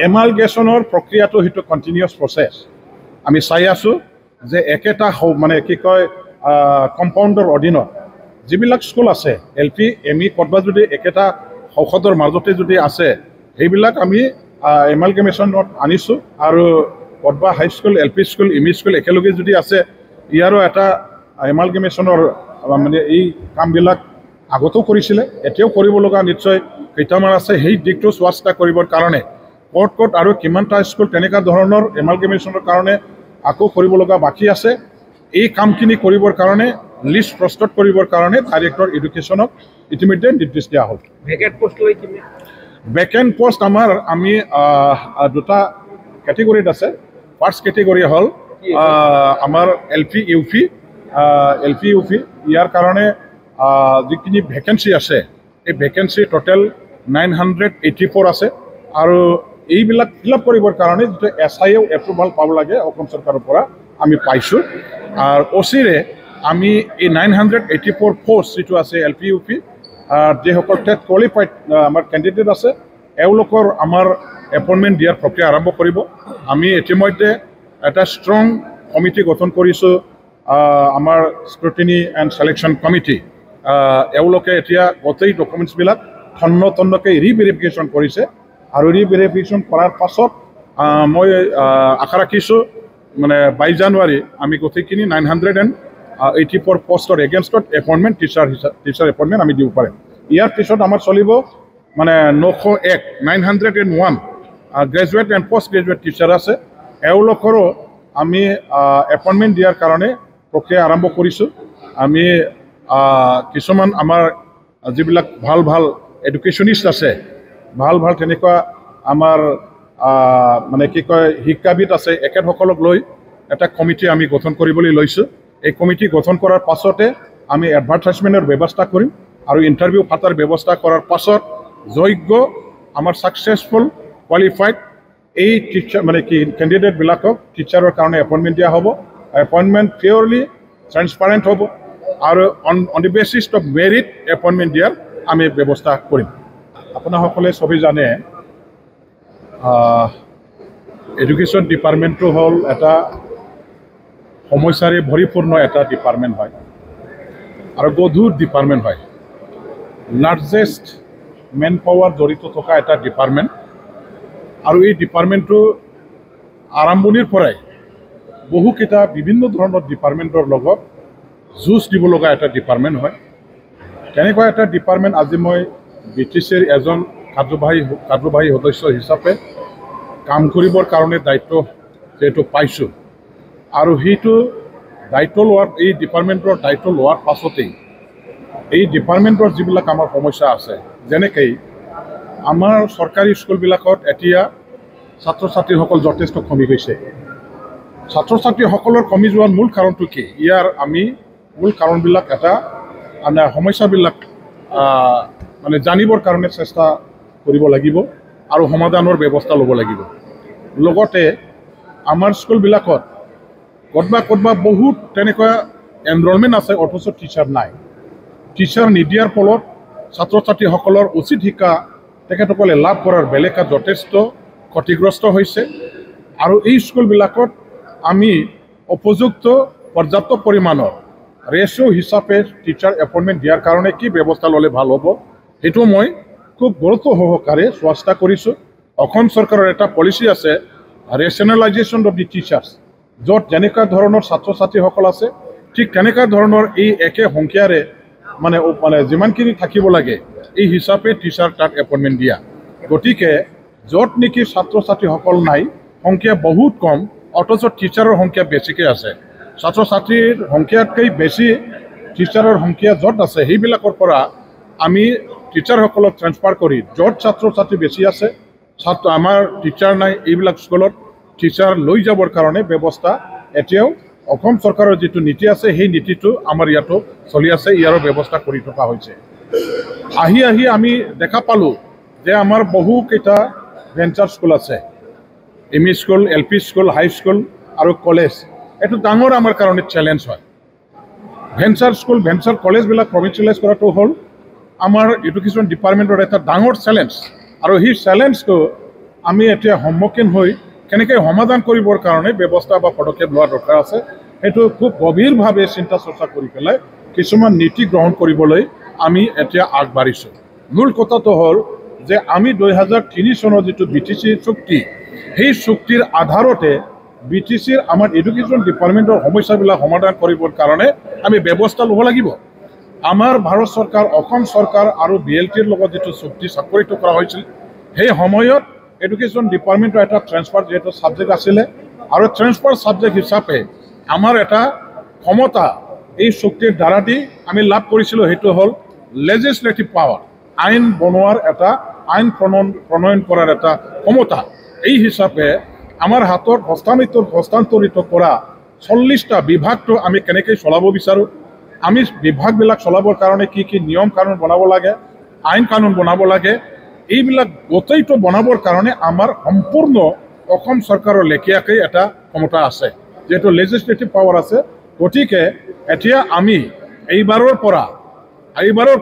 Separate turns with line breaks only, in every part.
এমালগেশ্যনৰ প্ৰক্ৰিয়াটো সেইটো continuous process আমি চাই আছোঁ যে একেটা মানে কি কয় কম্পাউণ্ডৰ অধীনত যিবিলাক স্কুল আছে LP ME ক'ৰবাত যদি একেটা ঔষধৰ মাজতে যদি আছে সেইবিলাক আমি এমালগেমেশ্যনত আনিছোঁ আৰু ক'ৰবাত high school LP school ME school একেলগে যদি আছে ইয়াৰো এটা এমালগেমেশ্যনৰ মানে এই কামবিলাক আগতেও কৰিছিলে এতিয়াও কৰিব লগা নিশ্চয় কেইটামান আছে সেই দিশটো চোৱা চিতা কৰিবৰ কাৰণে ক'ত আৰু কিমানটা স্কুল তেনেকুৱা ধৰণৰ এমালগেমেশ্যনৰ কাৰণে আকৌ কৰিব লগা বাকী আছে এই কামখিনি কৰিবৰ কাৰণে লিষ্ট প্ৰস্তুত কৰিবৰ কাৰণে ডাইৰেক্টৰ এডুকেশ্যনক ইতিমধ্যে নিৰ্দেশ দিয়া হ'ল ভেকেণ্ট পোষ্ট আমাৰ আমি দুটা কেটেগৰীত আছে ফাৰ্ষ্ট কেটেগৰী হ'ল আমাৰ LP UP ইয়াৰ কাৰণে যিখিনি ভেকেঞ্চি আছে এই ভেকেঞ্চি টোটেল 984 আছে আৰু এইবিলাক ফিল আপ কৰিবৰ কাৰণে যিটো SIও এপ্ৰুভাল পাব লাগে অসম চৰকাৰৰ পৰা আমি পাইছোঁ আৰু OCৰে আমি এই 984 পোষ্ট যিটো আছে LP UP যিসকল টেট কোৱালিফাইড আমাৰ কেণ্ডিডেট আছে এওঁলোকৰ আমাৰ এপইণ্টমেণ্ট দিয়াৰ প্ৰক্ৰিয়া আৰম্ভ কৰিব আমি ইতিমধ্যে এটা ষ্ট্ৰং কমিটি গঠন কৰিছোঁ আমাৰ স্ক্ৰুটিনি এণ্ড ছিলেকশ্যন কমিটি এওঁলোকে এতিয়া গোটেই ডকুমেণ্টছবিলাক খণ্ডকৈ ৰিভেৰিফিকেশ্যন কৰিছে আৰু ৰিভেৰিফিকেশ্যন কৰাৰ পাছত মই আশা ৰাখিছোঁ মানে 22 জানুৱাৰী আমি গোটেইখিনি 984 পোষ্টৰ এগেইনষ্টত এপইণ্টমেণ্ট টিচাৰ এপইণ্টমেণ্ট আমি দিব পাৰিম ইয়াৰ পিছত আমাৰ চলিব মানে 901 graduate and post graduate teacher আছে এওঁলোকৰো আমি এপইণ্টমেণ্ট দিয়াৰ কাৰণে প্ৰক্ৰিয়া আৰম্ভ কৰিছোঁ আমি কিছুমান আমাৰ যিবিলাক ভাল এডুকেশ্যনিষ্ট আছে ভাল তেনেকুৱা আমাৰ মানে কি কয় শিক্ষাবিদ আছে এখেতসকলক লৈ এটা কমিটি আমি গঠন কৰিবলৈ লৈছোঁ এই কমিটি গঠন কৰাৰ পাছতে আমি এডভাৰটাইজমেণ্টৰ ব্যৱস্থা কৰিম আৰু ইণ্টাৰভিউ পাতাৰ ব্যৱস্থা কৰাৰ পাছত যোগ্য আমাৰ ছাকচেছফুল কোৱালিফাইড এই টিচাৰ মানে কি কেণ্ডিডেটবিলাকক টিচাৰৰ কাৰণে এপইণ্টমেণ্ট দিয়া হ'ব এপইণ্টমেণ্ট পিয়ৰলি ট্ৰেন্সপাৰেণ্ট হ'ব আৰু on the basis of merit appointment দিয়াৰ আমি ব্যৱস্থা কৰিম আপোনাসকলে সবেই জানে এডুকেশ্যন ডিপাৰ্টমেণ্টটো হ'ল এটা সমস্যাৰে ভৰিপূৰ্ণ এটা ডিপাৰ্টমেণ্ট হয় আৰু গধুৰ ডিপাৰ্টমেণ্ট হয় লাৰ্জেষ্ট মেন পাৱাৰ জড়িত থকা এটা ডিপাৰ্টমেণ্ট আৰু এই ডিপাৰ্টমেণ্টটো আৰম্ভণিৰ পৰাই বহুকেইটা বিভিন্ন ধৰণৰ ডিপাৰ্টমেণ্টৰ লগত যুঁজ দিব লগা এটা ডিপাৰ্টমেণ্ট হয় তেনেকুৱা এটা ডিপাৰ্টমেণ্ট আজি মই BTCৰ এজন কাৰ্যবাহী সদস্য হিচাপে কাম কৰিবৰ কাৰণে দায়িত্ব যিহেতু পাইছোঁ আৰু সেইটো দায়িত্ব লোৱাৰ এই ডিপাৰ্টমেণ্টৰ দায়িত্ব লোৱাৰ পাছতেই এই ডিপাৰ্টমেণ্টৰ যিবিলাক আমাৰ সমস্যা আছে যেনেকৈ আমাৰ চৰকাৰী স্কুলবিলাকত এতিয়া ছাত্ৰ ছাত্ৰীসকল যথেষ্ট কমি গৈছে ছাত্ৰ ছাত্ৰীসকলৰ কমি যোৱাৰ মূল কাৰণটো কি ইয়াৰ আমি মূল কাৰণবিলাক এটা মানে সমস্যাবিলাক মানে জানিবৰ কাৰণে চেষ্টা কৰিব লাগিব আৰু সমাধানৰ ব্যৱস্থা ল'ব লাগিব লগতে আমাৰ স্কুলবিলাকত ক'ৰবাত বহুত তেনেকুৱা এনৰলমেণ্ট আছে অথচ টিচাৰ নাই টিচাৰ নিদিয়াৰ ফলত ছাত্ৰ ছাত্ৰীসকলৰ উচিত শিক্ষা তেখেতসকলে লাভ কৰাৰ বেলেগ যথেষ্ট ক্ষতিগ্ৰস্ত হৈছে আৰু এই স্কুলবিলাকত আমি উপযুক্ত পৰ্যাপ্ত পৰিমাণৰ ৰেচিঅ' হিচাপে টিচাৰ এপইণ্টমেণ্ট দিয়াৰ কাৰণে কি ব্যৱস্থা ল'লে ভাল হ'ব সেইটো মই খুব গুৰুত্ব সহকাৰে চোৱা চিতা কৰিছোঁ অসম চৰকাৰৰ এটা পলিচি আছে ৰেচনেলাইজেশ্যন অফ দি টিচাৰ্ছ য'ত যেনেকুৱা ধৰণৰ ছাত্ৰ ছাত্ৰীসকল আছে ঠিক তেনেকুৱা ধৰণৰ এই একে সংখ্যাৰে মানে যিমানখিনি থাকিব লাগে এই হিচাপে টিচাৰ তাত এপইণ্টমেণ্ট দিয়া গতিকে য'ত নেকি ছাত্ৰ ছাত্ৰীসকল নাই সংখ্যা বহুত কম অথচ টিচাৰৰ সংখ্যা বেছিকৈ আছে ছাত্ৰ ছাত্ৰীৰ সংখ্যাতকৈ বেছি টিচাৰৰ সংখ্যা য'ত আছে সেইবিলাকৰ পৰা আমি টিচাৰসকলক ট্ৰেন্সফাৰ কৰি য'ত ছাত্ৰ ছাত্ৰী বেছি আছে আমাৰ টিচাৰ নাই এইবিলাক স্কুলত টিচাৰ লৈ যাবৰ কাৰণে ব্যৱস্থা এতিয়াও অসম চৰকাৰৰ যিটো নীতি আছে সেই নীতিটো আমাৰ ইয়াতো চলি আছে ইয়াৰো ব্যৱস্থা কৰি থকা হৈছে আহি আমি দেখা পালোঁ যে আমাৰ বহুকেইটা ভেঞ্চাৰ স্কুল আছে ME স্কুল LP স্কুল হাই স্কুল আৰু কলেজ এইটো ডাঙৰ আমাৰ কাৰণে চেলেঞ্জ হয় ভেঞ্চাৰ কলেজবিলাক প্ৰভিঞ্চিয়েলাইজ কৰাটো হ'ল আমাৰ এডুকেশ্যন ডিপাৰ্টমেণ্টৰ এটা ডাঙৰ চেলেঞ্জ আৰু সেই চেলেঞ্জটো আমি এতিয়া সন্মুখীন হৈ কেনেকৈ সমাধান কৰিবৰ কাৰণে ব্যৱস্থা বা পদক্ষেপ লোৱা দৰকাৰ আছে সেইটো খুব গভীৰভাৱে চিন্তা চৰ্চা কৰি পেলাই কিছুমান নীতি গ্ৰহণ কৰিবলৈ আমি এতিয়া আগবাঢ়িছোঁ। মূল কথাটো হ'ল যে আমি 2003 চনৰ যিটো BTC চুক্তি সেই চুক্তিৰ আধাৰতে BTCৰ আমাৰ এডুকেশ্যন ডিপাৰ্টমেণ্টৰ সমস্যাবিলাক সমাধান কৰিবৰ কাৰণে আমি ব্যৱস্থা ল'ব লাগিব। আমাৰ ভাৰত চৰকাৰ অসম চৰকাৰ আৰু BLTৰ লগত যিটো চুক্তি স্বাক্ষৰিত কৰা হৈছিল সেই সময়ত এডুকেশ্যন ডিপাৰ্টমেণ্টৰ এটা ট্ৰেন্সফাৰ যিহেতু ছাবজেক্ট আছিলে আৰু ট্ৰেন্সফাৰ ছাবজেক্ট হিচাপে আমাৰ এটা ক্ষমতা এই চুক্তিৰ দ্বাৰা দি আমি লাভ কৰিছিলোঁ সেইটো হ'ল লেজিছলেটিভ পাৱাৰ, আইন বনোৱাৰ এটা আইন প্ৰণয়ন কৰাৰ এটা ক্ষমতা। এই হিচাপে আমাৰ হাতত হস্তান্তৰিত কৰা 40টা বিভাগটো আমি কেনেকৈ চলাব বিচাৰোঁ, আমি বিভাগবিলাক চলাবৰ কাৰণে কি কি নিয়ম কানুন বনাব লাগে, আইন কানুন বনাব লাগে, এইবিলাক গোটেইটো বনাবৰ কাৰণে আমাৰ সম্পূৰ্ণ অসম চৰকাৰৰ লেখীয়াকৈ এটা ক্ষমতা আছে, যিহেতু লেজিছলেটিভ পাৱাৰ আছে। গতিকে এতিয়া আমি এইবাৰৰ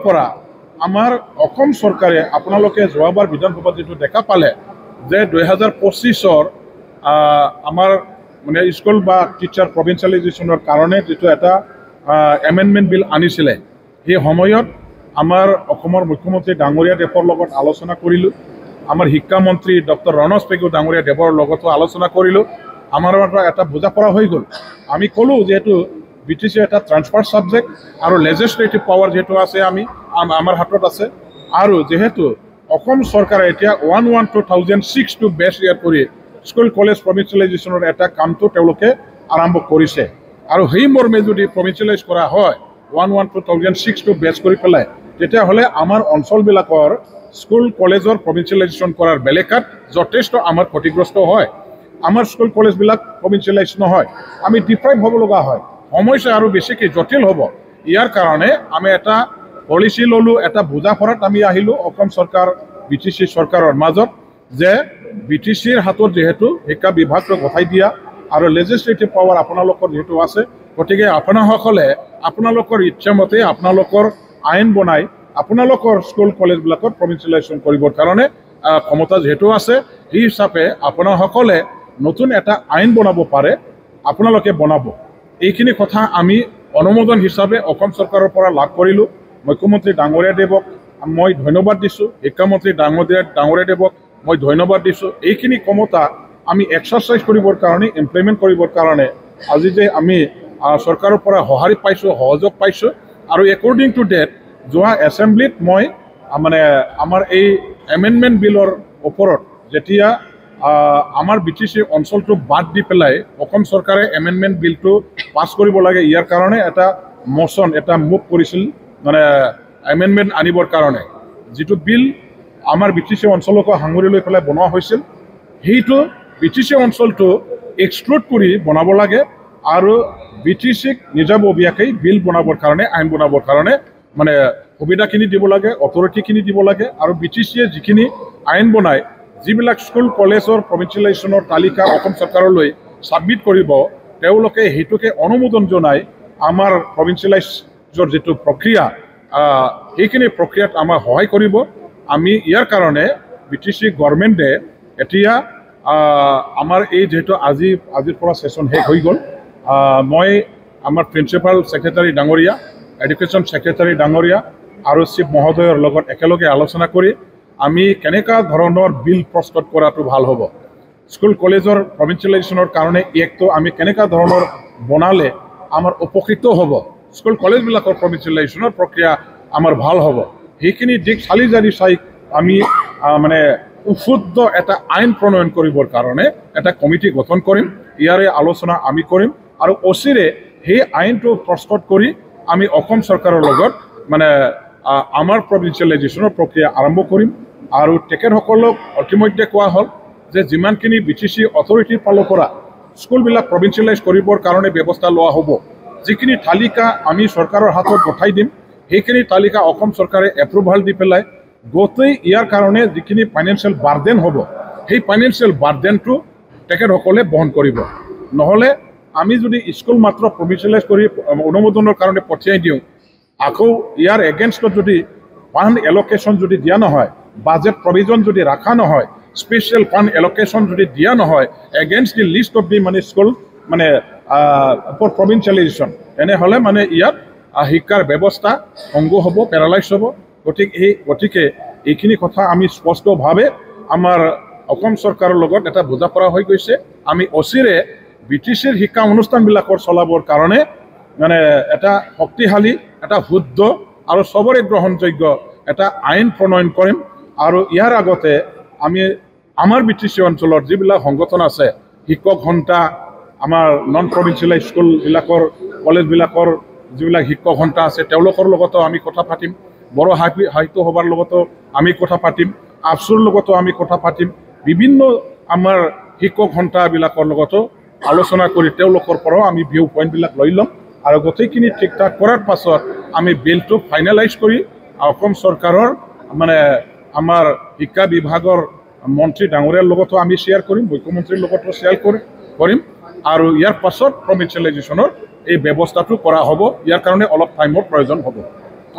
পৰা আমাৰ অসম চৰকাৰে আপোনালোকে যোৱাবাৰ বিধানসভাত যিটো দেখা পালে যে 2025 আমাৰ মানে স্কুল বা টিচাৰ প্ৰভিঞ্চিয়েলাইজেশ্যনৰ কাৰণে যিটো এটা এমেণ্ডমেণ্ট বিল আনিছিলে সেই সময়ত আমাৰ অসমৰ মুখ্যমন্ত্ৰী ডাঙৰীয়া দেৱৰ লগত আলোচনা কৰিলোঁ, আমাৰ শিক্ষামন্ত্ৰী ডক্টৰ ৰণোজ পেগু ডাঙৰীয়া দেৱৰ লগতো আলোচনা কৰিলোঁ। আমাৰ এটা বুজা পৰা হৈ গ'ল। আমি ক'লোঁ যিহেতু BTC এটা ট্ৰান্সফাৰ ছাবজেক্ট আৰু লেজিছলেটিভ পাৱাৰ যিহেতু আছে আমাৰ হাতত আছে আৰু যিহেতু অসম চৰকাৰে এতিয়া 1/1/2006 বেছ ইয়াৰ কৰি স্কুল কলেজ প্ৰভিঞ্চিয়েলাইজেশ্যনৰ এটা কামটো তেওঁলোকে আৰম্ভ কৰিছে আৰু সেই মৰ্মে যদি প্ৰভিঞ্চিয়েলাইজ কৰা হয় 1/1/2006 বেছ কৰি পেলাই তেতিয়াহ'লে আমাৰ অঞ্চলবিলাকৰ স্কুল কলেজৰ প্ৰভিঞ্চিয়েলাইজেশ্যন কৰাৰ বেলেকাত যথেষ্ট আমাৰ ক্ষতিগ্ৰস্ত হয়। আমাৰ স্কুল কলেজবিলাক প্ৰভিঞ্চিয়েলাইজ নহয়, আমি ডিপ্ৰাইভ হ'ব লগা হয়, সমস্যা আৰু বেছিকৈ জটিল হ'ব। ইয়াৰ কাৰণে আমি এটা পলিচি ল'লোঁ, এটা বুজা পৰাত আমি আহিলোঁ অসম চৰকাৰ BTC চৰকাৰৰ মাজত যে BTCৰ হাতত যিহেতু শিক্ষা বিভাগটো গঠাই দিয়া আৰু লেজিছলেটিভ পাৱাৰ আপোনালোকৰ যিহেতু আছে, গতিকে আপোনাসকলে আপোনালোকৰ ইচ্ছামতে আপোনালোকৰ আইন বনাই আপোনালোকৰ স্কুল কলেজবিলাকত প্ৰভিঞ্চিয়েলাইজেশ্যন কৰিবৰ কাৰণে ক্ষমতা যিহেতু আছে, সেই হিচাপে আপোনাসকলে নতুন এটা আইন বনাব পাৰে, আপোনালোকে বনাব। এইখিনি কথা আমি অনুমোদন হিচাপে অসম চৰকাৰৰ পৰা লাভ কৰিলোঁ। মুখ্যমন্ত্ৰী ডাঙৰীয়া দেৱক মই ধন্যবাদ দিছোঁ, শিক্ষামন্ত্ৰী ডাঙৰীয়া দেৱক মই ধন্যবাদ দিছোঁ। এইখিনি ক্ষমতা আমি এক্সাৰচাইজ কৰিবৰ কাৰণে, ইমপ্লিমেণ্ট কৰিবৰ কাৰণে আজি যে আমি চৰকাৰৰ পৰা সঁহাৰি পাইছোঁ, সহযোগ পাইছোঁ আৰু একৰ্ডিং টু ডেট যোৱা এছেম্বলিত মই মানে আমাৰ এই এমেণ্ডমেণ্ট বিলৰ ওপৰত যেতিয়া আমাৰ BTC অঞ্চলটো বাদ দি পেলাই অসম চৰকাৰে এমেণ্ডমেণ্ট বিলটো পাছ কৰিব লাগে, ইয়াৰ কাৰণে এটা মোচন এটা মুভ কৰিছিল, মানে এমেণ্ডমেণ্ট আনিবৰ কাৰণে যিটো বিল আমাৰ BTC অঞ্চলকো সাঙুৰি লৈ পেলাই বনোৱা হৈছিল, সেইটো BTC অঞ্চলটো এক্সক্লুড কৰি বনাব লাগে আৰু BTCক নিজাববীয়াকৈ বিল বনাবৰ কাৰণে, আইন বনাবৰ কাৰণে মানে সুবিধাখিনি দিব লাগে, অথৰিটিখিনি দিব লাগে আৰু BTCয়ে যিখিনি আইন বনায়, যিবিলাক স্কুল কলেজৰ প্ৰভিঞ্চিয়েলাইজেশ্যনৰ তালিকা অসম চৰকাৰলৈ ছাবমিট কৰিব, তেওঁলোকে সেইটোকে অনুমোদন জনাই আমাৰ প্ৰভিঞ্চিয়েলাইজৰ যিটো প্ৰক্ৰিয়া সেইখিনি প্ৰক্ৰিয়াত আমাৰ সহায় কৰিব। আমি ইয়াৰ কাৰণে BTC গভৰ্ণমেণ্টে এতিয়া আমাৰ এই যিহেতু আজিৰ পৰা ছেশ্যন শেষ হৈ গ'ল, মই আমাৰ প্ৰিন্সিপাল ছেক্ৰেটাৰী ডাঙৰীয়া, এডুকেশ্যন ছেক্ৰেটাৰী ডাঙৰীয়া আৰু চিফ মহোদয়ৰ লগত একেলগে আলোচনা কৰি আমি কেনেকুৱা ধৰণৰ বিল প্ৰস্তুত কৰাটো ভাল হ'ব, স্কুল কলেজৰ প্ৰভিঞ্চিয়েলাইজেশ্যনৰ কাৰণে এক্টটো আমি কেনেকুৱা ধৰণৰ বনালে আমাৰ উপকৃত হ'ব, স্কুল কলেজবিলাকৰ প্ৰভিঞ্চিয়েলাইজেশ্যনৰ প্ৰক্ৰিয়া আমাৰ ভাল হ'ব, সেইখিনি দিশ চালি জাৰি চাই আমি মানে শুদ্ধ এটা আইন প্ৰণয়ন কৰিবৰ কাৰণে এটা কমিটি গঠন কৰিম। ইয়াৰে আলোচনা আমি কৰিম আৰু অচিৰে সেই আইনটো প্ৰস্তুত কৰি আমি অসম চৰকাৰৰ লগত মানে আমাৰ প্ৰভিঞ্চিয়েলাইজেশ্যনৰ প্ৰক্ৰিয়া আৰম্ভ কৰিম আৰু তেখেতসকলক ইতিমধ্যে কোৱা হ'ল যে যিমানখিনি BTC অথৰিটিৰ ফালৰ পৰা স্কুলবিলাক প্ৰভিঞ্চিয়েলাইজ কৰিবৰ কাৰণে ব্যৱস্থা লোৱা হ'ব, যিখিনি তালিকা আমি চৰকাৰৰ হাতত গঠাই দিম, সেইখিনি তালিকা অসম চৰকাৰে এপ্ৰুভাল দি পেলাই গোটেই ইয়াৰ কাৰণে যিখিনি ফাইনেন্সিয়েল বাৰ্ডেন হ'ব, সেই ফাইনেন্সিয়েল বাৰ্ডেনটো তেখেতসকলে বহন কৰিব। নহ'লে আমি যদি স্কুল মাত্ৰ প্ৰভিঞ্চিয়েলাইজ কৰি অনুমোদনৰ কাৰণে পঠিয়াই দিওঁ, আকৌ ইয়াৰ এগেইনষ্টত যদি ফাণ্ড এল'কেশ্যন যদি দিয়া নহয়, বাজেট প্ৰভিজন যদি ৰখা নহয়, স্পেচিয়েল ফাণ্ড এলকেশ্যন যদি দিয়া নহয় against the list of the মানে স্কুল মানে ফৰ প্ৰভিঞ্চিয়েলাইজেশ্যন এনেহ'লে মানে ইয়াত শিক্ষাৰ ব্যৱস্থা ভংগ হ'ব, পেৰালাইজ হ'ব। গতিকে এইখিনি কথা আমি স্পষ্টভাৱে আমাৰ অসম চৰকাৰৰ লগত এটা বুজা পৰা হৈ গৈছে। আমি অচিৰে BTCৰ শিক্ষা অনুষ্ঠানবিলাকৰ চলাবৰ কাৰণে মানে এটা শক্তিশালী, এটা শুদ্ধ আৰু চবৰে গ্ৰহণযোগ্য এটা আইন প্ৰণয়ন কৰিম। আৰু ইয়াৰ আগতে আমি আমাৰ BTC অঞ্চলৰ যিবিলাক সংগঠন আছে, শিক্ষক ঘণ্টা, আমাৰ নন প্ৰভিঞ্চিয়েলাইজ স্কুলবিলাকৰ কলেজবিলাকৰ যিবিলাক শিক্ষক ঘণ্টা আছে তেওঁলোকৰ লগতো আমি কথা পাতিম। বড়ো সাহিত্য সভাৰ লগতো আমি কথা পাতিম, আফচুৰ লগতো আমি কথা পাতিম। বিভিন্ন আমাৰ শিক্ষক ঘণ্টাবিলাকৰ লগতো আলোচনা কৰি তেওঁলোকৰ পৰাও আমি ভিউ পইণ্টবিলাক লৈ ল'ম। আৰু গোটেইখিনি ঠিক ঠাক কৰাৰ পাছত আমি বিলটো ফাইনেলাইজ কৰি অসম চৰকাৰৰ মানে আমাৰ শিক্ষা বিভাগৰ মন্ত্ৰী ডাঙৰীয়াৰ লগতো আমি শ্বেয়াৰ কৰিম, মুখ্যমন্ত্ৰীৰ লগতো শ্বেয়াৰ কৰিম। আৰু ইয়াৰ পাছত প্ৰভিঞ্চিয়েলাইজেশ্যনৰ এই ব্যৱস্থাটো কৰা হ'ব। ইয়াৰ কাৰণে অলপ টাইমৰ প্ৰয়োজন হ'ব।